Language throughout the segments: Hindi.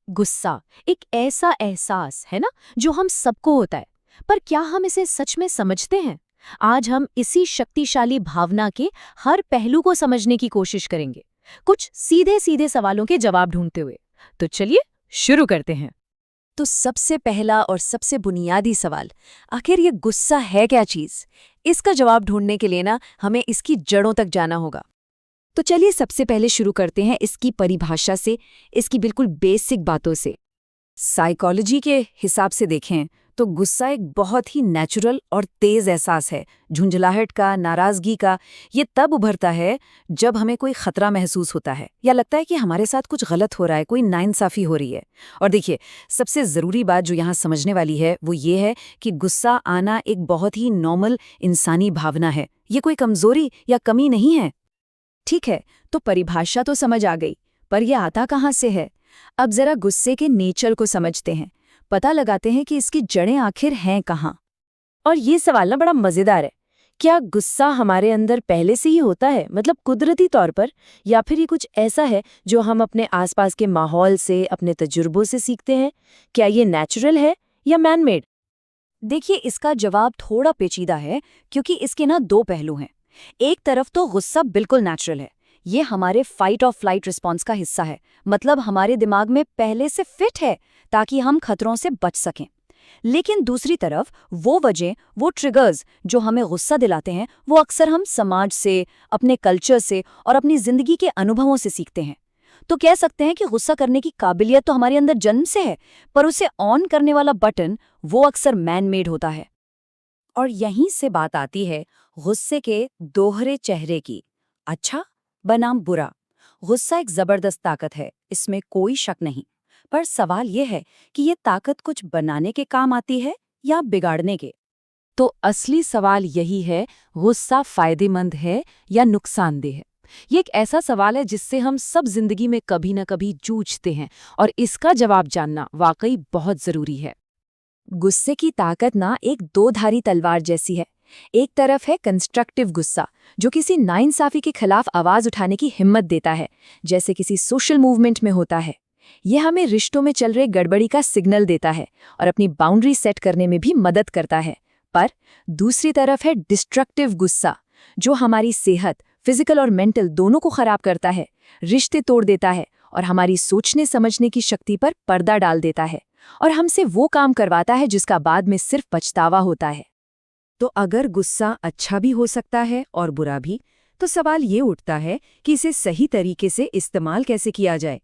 गुस्सा एक ऐसा एहसास है ना जो हम सबको होता है, पर क्या हम इसे सच में समझते हैं? आज हम इसी शक्तिशाली भावना के हर पहलू को समझने की कोशिश करेंगे, कुछ सीधे सीधे सवालों के जवाब ढूंढते हुए। तो चलिए शुरू करते हैं। तो सबसे पहला और सबसे बुनियादी सवाल, आखिर ये गुस्सा है क्या चीज़? इसका जवाब ढूंढने के लिए ना हमें इसकी जड़ों तक जाना होगा। तो चलिए सबसे पहले शुरू करते हैं इसकी परिभाषा से, इसकी बिल्कुल बेसिक बातों से। साइकोलॉजी के हिसाब से देखें तो गुस्सा एक बहुत ही नेचुरल और तेज एहसास है। झुंझलाहट का, नाराजगी का, ये तब उभरता है जब हमें कोई खतरा महसूस होता है या लगता है कि हमारे साथ कुछ गलत हो रहा है, कोई नाइंसाफी हो रही है। और देखिए, सबसे ज़रूरी बात जो यहाँ समझने वाली है वो ये है कि गुस्सा आना एक बहुत ही नॉर्मल इंसानी भावना है। ये कोई कमज़ोरी या कमी नहीं है। ठीक है, तो परिभाषा तो समझ आ गई, पर यह आता कहाँ से है? अब जरा गुस्से के नेचर को समझते हैं, पता लगाते हैं कि इसकी जड़ें आखिर हैं कहाँ। और ये सवाल ना बड़ा मजेदार है। क्या गुस्सा हमारे अंदर पहले से ही होता है, मतलब कुदरती तौर पर, या फिर ये कुछ ऐसा है जो हम अपने आसपास के माहौल से, अपने तजुर्बों से सीखते हैं? क्या ये नेचुरल है या मैन मेड? देखिए, इसका जवाब थोड़ा पेचीदा है, क्योंकि इसके ना दो पहलू हैं। एक तरफ तो गुस्सा बिल्कुल नेचुरल है, ये हमारे फाइट और फ्लाइट रिस्पॉन्स का हिस्सा है, मतलब हमारे दिमाग में पहले से फिट है ताकि हम खतरों से बच सकें। लेकिन दूसरी तरफ वो वजह, वो ट्रिगर्स जो हमें गुस्सा दिलाते हैं, वो अक्सर हम समाज से, अपने कल्चर से और अपनी जिंदगी के अनुभवों से सीखते हैं। तो कह सकते हैं कि गुस्सा करने की काबिलियत तो हमारे अंदर जन्म से है, पर उसे ऑन करने वाला बटन वो अक्सर मैन मेड होता है। और यहीं से बात आती है गुस्से के दोहरे चेहरे की, अच्छा बनाम बुरा। गुस्सा एक जबरदस्त ताकत है, इसमें कोई शक नहीं। पर सवाल यह है कि ये ताकत कुछ बनाने के काम आती है या बिगाड़ने के। तो असली सवाल यही है, गुस्सा फायदेमंद है या नुकसानदेह है? ये एक ऐसा सवाल है जिससे हम सब जिंदगी में कभी न कभी जूझते हैं, और इसका जवाब जानना वाकई बहुत जरूरी है। गुस्से की ताकत ना एक दो-धारी तलवार जैसी है। एक तरफ है कंस्ट्रक्टिव गुस्सा, जो किसी नाइंसाफी के खिलाफ आवाज उठाने की हिम्मत देता है, जैसे किसी सोशल मूवमेंट में होता है। यह हमें रिश्तों में चल रहे गड़बड़ी का सिग्नल देता है और अपनी बाउंड्री सेट करने में भी मदद करता है। पर दूसरी तरफ है डिस्ट्रक्टिव गुस्सा, जो हमारी सेहत, फिजिकल और मेंटल दोनों को खराब करता है, रिश्ते तोड़ देता है और हमारी सोचने समझने की शक्ति पर पर्दा डाल देता है, और हमसे वो काम करवाता है जिसका बाद में सिर्फ पछतावा होता है। तो अगर गुस्सा अच्छा भी हो सकता है और बुरा भी, तो सवाल ये उठता है कि इसे सही तरीके से इस्तेमाल कैसे किया जाए।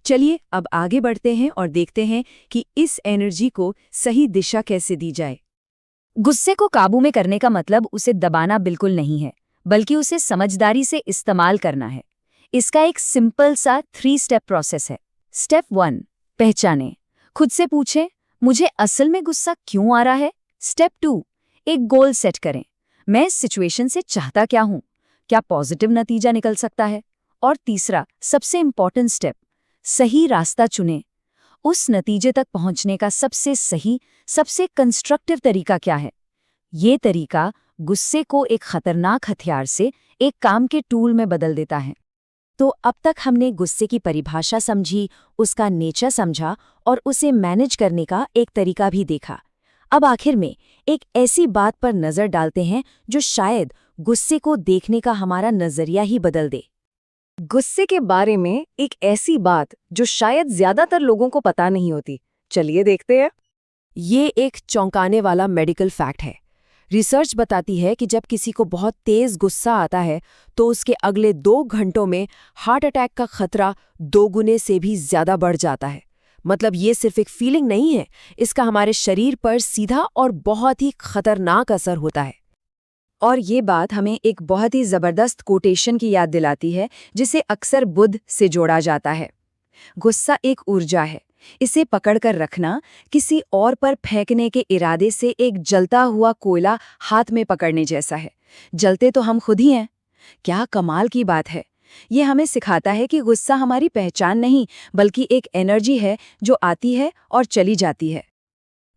चलिए अब आगे बढ़ते हैं और देखते हैं कि इस एनर्जी को सही दिशा कैसे दी जाए। गुस्से को काबू में करने का मतलब उसे दबाना बिल्कुल नहीं है, बल्कि उसे समझदारी से इस्तेमाल करना है। इसका एक सिंपल सा 3 स्टेप प्रोसेस है। स्टेप 1, पहचानें। खुद से पूछें, मुझे असल में गुस्सा क्यों आ रहा है? स्टेप 2, एक गोल सेट करें। मैं इस सिचुएशन से चाहता क्या हूं? क्या पॉजिटिव नतीजा निकल सकता है? और तीसरा, सबसे इंपॉर्टेंट स्टेप, सही रास्ता चुनें। उस नतीजे तक पहुंचने का सबसे सही, सबसे कंस्ट्रक्टिव तरीका क्या है? ये तरीका गुस्से को एक खतरनाक हथियार से एक काम के टूल में बदल देता है। तो अब तक हमने गुस्से की परिभाषा समझी, उसका नेचर समझा और उसे मैनेज करने का एक तरीका भी देखा। अब आखिर में एक ऐसी बात पर नजर डालते हैं जो शायद गुस्से को देखने का हमारा नजरिया ही बदल दे। गुस्से के बारे में एक ऐसी बात जो शायद ज्यादातर लोगों को पता नहीं होती। चलिए देखते हैं। ये एक चौंकाने वाला मेडिकल फैक्ट है। रिसर्च बताती है कि जब किसी को बहुत तेज गुस्सा आता है तो उसके अगले 2 घंटों में हार्ट अटैक का खतरा 2 गुने से भी ज्यादा बढ़ जाता है। मतलब ये सिर्फ एक फीलिंग नहीं है, इसका हमारे शरीर पर सीधा और बहुत ही खतरनाक असर होता है। और ये बात हमें एक बहुत ही जबरदस्त कोटेशन की याद दिलाती है, जिसे अक्सर बुद्ध से जोड़ा जाता है। गुस्सा एक ऊर्जा है, इसे पकड़कर रखना किसी और पर फेंकने के इरादे से एक जलता हुआ कोयला हाथ में पकड़ने जैसा है। जलते तो हम खुद ही हैं। क्या कमाल की बात है। ये हमें सिखाता है कि गुस्सा हमारी पहचान नहीं, बल्कि एक एनर्जी है जो आती है और चली जाती है।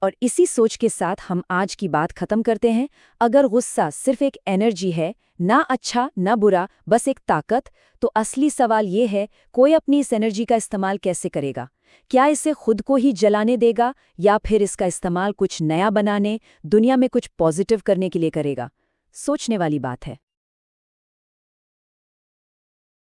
और इसी सोच के साथ हम आज की बात खत्म करते हैं। अगर गुस्सा सिर्फ एक एनर्जी है, ना अच्छा ना बुरा, बस एक ताकत, तो असली सवाल ये है, कोई अपनी इस एनर्जी का इस्तेमाल कैसे करेगा? क्या इसे खुद को ही जलाने देगा या फिर इसका इस्तेमाल कुछ नया बनाने, दुनिया में कुछ पॉजिटिव करने के लिए करेगा? सोचने वाली बात है।